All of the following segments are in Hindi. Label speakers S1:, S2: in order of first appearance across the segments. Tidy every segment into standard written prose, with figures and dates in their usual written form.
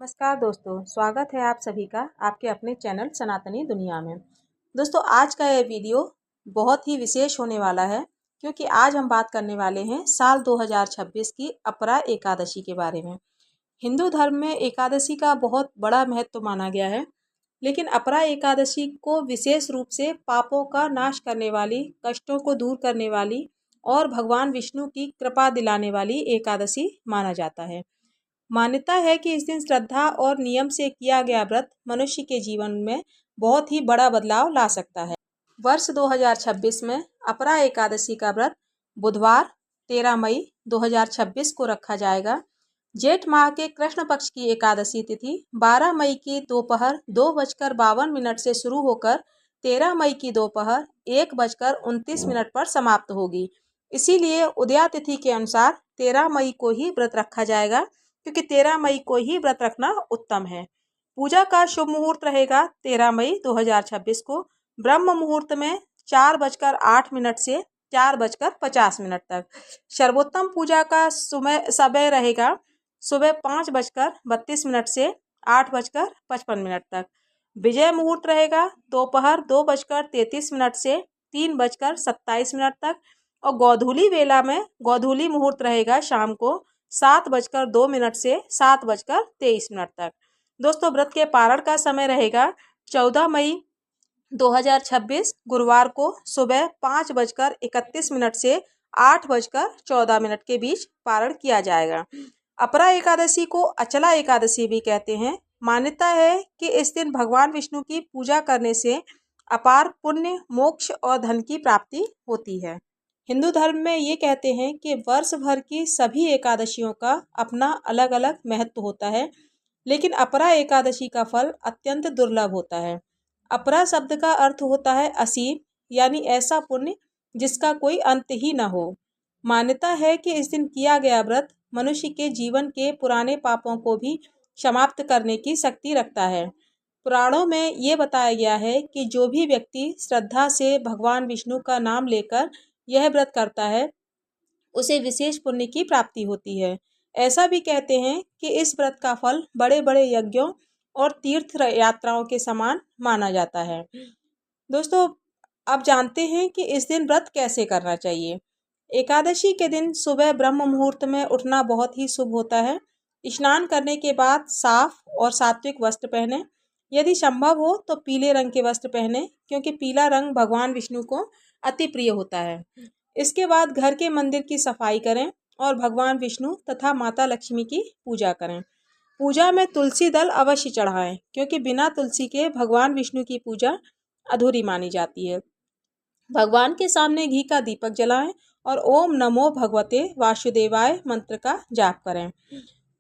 S1: नमस्कार दोस्तों, स्वागत है आप सभी का आपके अपने चैनल सनातनी दुनिया में। दोस्तों, आज का ये वीडियो बहुत ही विशेष होने वाला है क्योंकि आज हम बात करने वाले हैं साल 2026 की अपरा एकादशी के बारे में। हिंदू धर्म में एकादशी का बहुत बड़ा महत्व माना गया है, लेकिन अपरा एकादशी को विशेष रूप से पापों का नाश करने वाली, कष्टों को दूर करने वाली और भगवान विष्णु की कृपा दिलाने वाली एकादशी माना जाता है। मान्यता है कि इस दिन श्रद्धा और नियम से किया गया व्रत मनुष्य के जीवन में बहुत ही बड़ा बदलाव ला सकता है। वर्ष 2026 में अपरा एकादशी का व्रत बुधवार 13 मई 2026 को रखा जाएगा। जेठ माह के कृष्ण पक्ष की एकादशी तिथि 12 मई की दोपहर 2:52 से शुरू होकर 13 मई की दोपहर 1:29 पर समाप्त होगी। इसीलिए उदया तिथि के अनुसार 13 मई को ही व्रत रखा जाएगा, क्योंकि 13 मई को ही व्रत रखना उत्तम है। पूजा का शुभ मुहूर्त रहेगा 13 मई 2026 को ब्रह्म मुहूर्त में 4:08 से 4:50 तक। सर्वोत्तम पूजा का समय रहेगा सुबह 5:32 से 8:55 तक। विजय मुहूर्त रहेगा दोपहर 2:33 से 3:27 तक और गोधूली वेला में गोधूली मुहूर्त रहेगा शाम को 7:02 से 7:23 तक। दोस्तों, व्रत के पारण का समय रहेगा 14 मई 2026 गुरुवार को सुबह 5:31 से 8:14 के बीच पारण किया जाएगा। अपरा एकादशी को अचला एकादशी भी कहते हैं। मान्यता है कि इस दिन भगवान विष्णु की पूजा करने से अपार पुण्य, मोक्ष और धन की प्राप्ति होती है। हिंदू धर्म में ये कहते हैं कि वर्ष भर की सभी एकादशियों का अपना अलग अलग महत्व होता है, लेकिन अपरा एकादशी का फल अत्यंत दुर्लभ होता है। अपरा शब्द का अर्थ होता है असीम, यानी ऐसा पुण्य जिसका कोई अंत ही न हो। मान्यता है कि इस दिन किया गया व्रत मनुष्य के जीवन के पुराने पापों को भी समाप्त करने की शक्ति रखता है। पुराणों में ये बताया गया है कि जो भी व्यक्ति श्रद्धा से भगवान विष्णु का नाम लेकर यह व्रत करता है, उसे विशेष पुण्य की प्राप्ति होती है। ऐसा भी कहते हैं कि इस व्रत का फल बड़े बड़े यज्ञों और तीर्थ यात्राओं के समान माना जाता है। दोस्तों, अब जानते हैं कि इस दिन व्रत कैसे करना चाहिए। एकादशी के दिन सुबह ब्रह्म मुहूर्त में उठना बहुत ही शुभ होता है। स्नान करने के बाद साफ और सात्विक वस्त्र पहने। यदि संभव हो तो पीले रंग के वस्त्र पहने, क्योंकि पीला रंग भगवान विष्णु को अति प्रिय होता है। इसके बाद घर के मंदिर की सफाई करें और भगवान विष्णु तथा माता लक्ष्मी की पूजा करें। पूजा में तुलसी दल अवश्य चढ़ाएं, क्योंकि बिना तुलसी के भगवान विष्णु की पूजा अधूरी मानी जाती है। भगवान के सामने घी का दीपक जलाएं और ओम नमो भगवते वासुदेवाय मंत्र का जाप करें।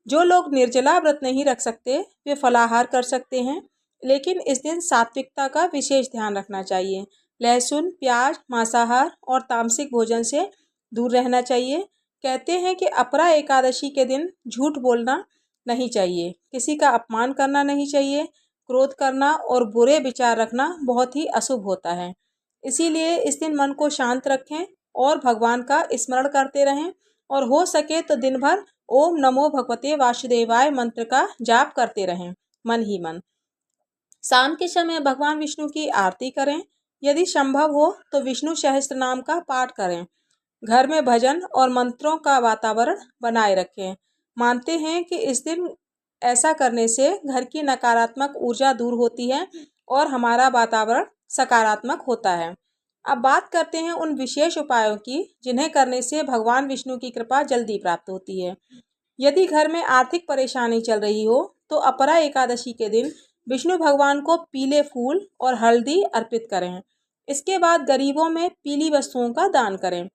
S1: जो लोग निर्जला व्रत नहीं रख सकते वे फलाहार कर सकते हैं, लेकिन इस दिन सात्विकता का विशेष ध्यान रखना चाहिए। लहसुन, प्याज, मांसाहार और तामसिक भोजन से दूर रहना चाहिए। कहते हैं कि अपरा एकादशी के दिन झूठ बोलना नहीं चाहिए, किसी का अपमान करना नहीं चाहिए, क्रोध करना और बुरे विचार रखना बहुत ही अशुभ होता है। इसीलिए इस दिन मन को शांत रखें और भगवान का स्मरण करते रहें और हो सके तो दिन भर ओम नमो भगवते वासुदेवाय मंत्र का जाप करते रहें मन ही मन। शाम के समय भगवान विष्णु की आरती करें। यदि संभव हो तो विष्णु सहस्त्र नाम का पाठ करें। घर में भजन और मंत्रों का वातावरण बनाए रखें। मानते हैं कि इस दिन ऐसा करने से घर की नकारात्मक ऊर्जा दूर होती है और हमारा वातावरण सकारात्मक होता है। अब बात करते हैं उन विशेष उपायों की जिन्हें करने से भगवान विष्णु की कृपा जल्दी प्राप्त होती है। यदि घर में आर्थिक परेशानी चल रही हो तो अपरा एकादशी के दिन विष्णु भगवान को पीले फूल और हल्दी अर्पित करें। इसके बाद गरीबों में पीली वस्तुओं का दान करें।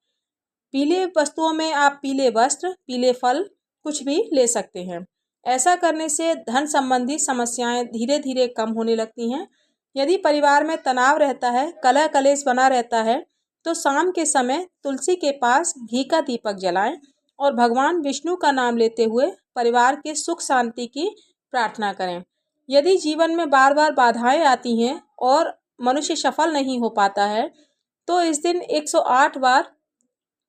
S1: पीले वस्तुओं में आप पीले वस्त्र, पीले फल कुछ भी ले सकते हैं। ऐसा करने से धन संबंधी समस्याएं धीरे धीरे कम होने लगती हैं। यदि परिवार में तनाव रहता है, कलह कलेश बना रहता है, तो शाम के समय तुलसी के पास घी का दीपक जलाएं और भगवान विष्णु का नाम लेते हुए परिवार के सुख शांति की प्रार्थना करें। यदि जीवन में बार बार बाधाएं आती हैं और मनुष्य सफल नहीं हो पाता है, तो इस दिन 108 बार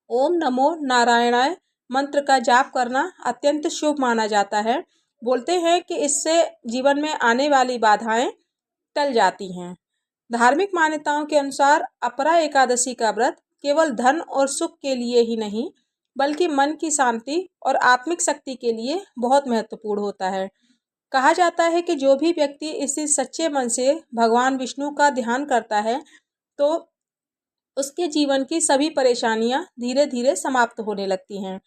S1: ओम नमो नारायणाय मंत्र का जाप करना अत्यंत शुभ माना जाता है बोलते हैं कि इससे जीवन में आने वाली बाधाएं टल जाती हैं। धार्मिक मान्यताओं के अनुसार अपरा एकादशी का व्रत केवल धन और सुख के लिए ही नहीं, बल्कि मन की शांति और आत्मिक शक्ति के लिए बहुत महत्वपूर्ण होता है। कहा जाता है कि जो भी व्यक्ति इसी सच्चे मन से भगवान विष्णु का ध्यान करता है, तो उसके जीवन की सभी परेशानियां धीरे धीरे समाप्त होने लगती हैं।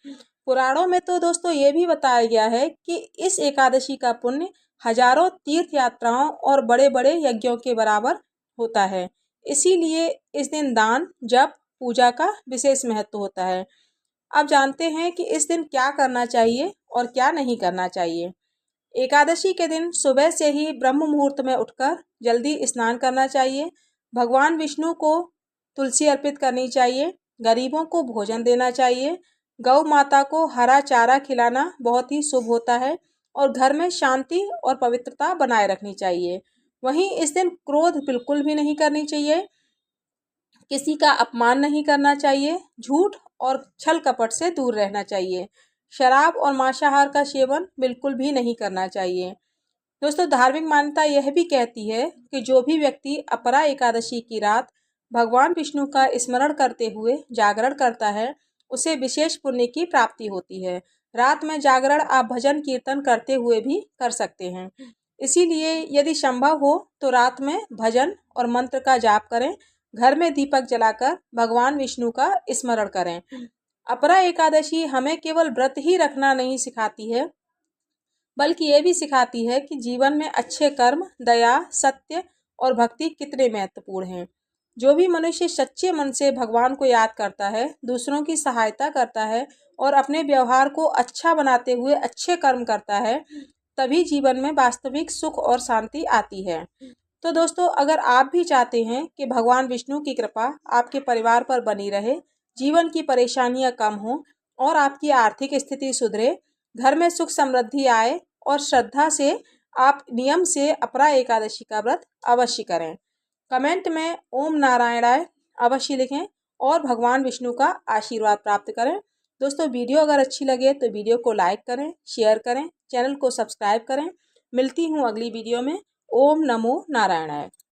S1: पुराणों में तो दोस्तों ये भी बताया गया है कि इस एकादशी का पुण्य हजारों तीर्थ यात्राओं और बड़े बड़े यज्ञों के बराबर होता है। इसीलिए इस दिन दान, जप, पूजा का विशेष महत्व होता है। अब जानते हैं कि इस दिन क्या करना चाहिए और क्या नहीं करना चाहिए। एकादशी के दिन सुबह से ही ब्रह्म मुहूर्त में उठकर जल्दी स्नान करना चाहिए। भगवान विष्णु को तुलसी अर्पित करनी चाहिए। गरीबों को भोजन देना चाहिए। गौ माता को हरा चारा खिलाना बहुत ही शुभ होता है और घर में शांति और पवित्रता बनाए रखनी चाहिए। वहीं इस दिन क्रोध बिल्कुल भी नहीं करनी चाहिए, किसी का अपमान नहीं करना चाहिए, झूठ और छल कपट से दूर रहना चाहिए। शराब और मांसाहार का सेवन बिल्कुल भी नहीं करना चाहिए। दोस्तों, धार्मिक मान्यता यह भी कहती है कि जो भी व्यक्ति अपरा एकादशी की रात भगवान विष्णु का स्मरण करते हुए जागरण करता है, उसे विशेष पुण्य की प्राप्ति होती है। रात में जागरण आप भजन कीर्तन करते हुए भी कर सकते हैं। इसीलिए यदि संभव हो तो रात में भजन और मंत्र का जाप करें। घर में दीपक जलाकर भगवान विष्णु का स्मरण करें। अपरा एकादशी हमें केवल व्रत ही रखना नहीं सिखाती है, बल्कि ये भी सिखाती है कि जीवन में अच्छे कर्म, दया, सत्य और भक्ति कितने महत्वपूर्ण हैं। जो भी मनुष्य सच्चे मन से भगवान को याद करता है, दूसरों की सहायता करता है और अपने व्यवहार को अच्छा बनाते हुए अच्छे कर्म करता है, तभी जीवन में वास्तविक सुख और शांति आती है। तो दोस्तों, अगर आप भी चाहते हैं कि भगवान विष्णु की कृपा आपके परिवार पर बनी रहे, जीवन की परेशानियां कम हों और आपकी आर्थिक स्थिति सुधरे, घर में सुख समृद्धि आए और श्रद्धा से आप नियम से अपरा एकादशी का व्रत अवश्य करें। कमेंट में ओम नारायणाय अवश्य लिखें और भगवान विष्णु का आशीर्वाद प्राप्त करें। दोस्तों, वीडियो अगर अच्छी लगे तो वीडियो को लाइक करें, शेयर करें, चैनल को सब्सक्राइब करें। मिलती हूँ अगली वीडियो में। ओम नमो नारायणाय।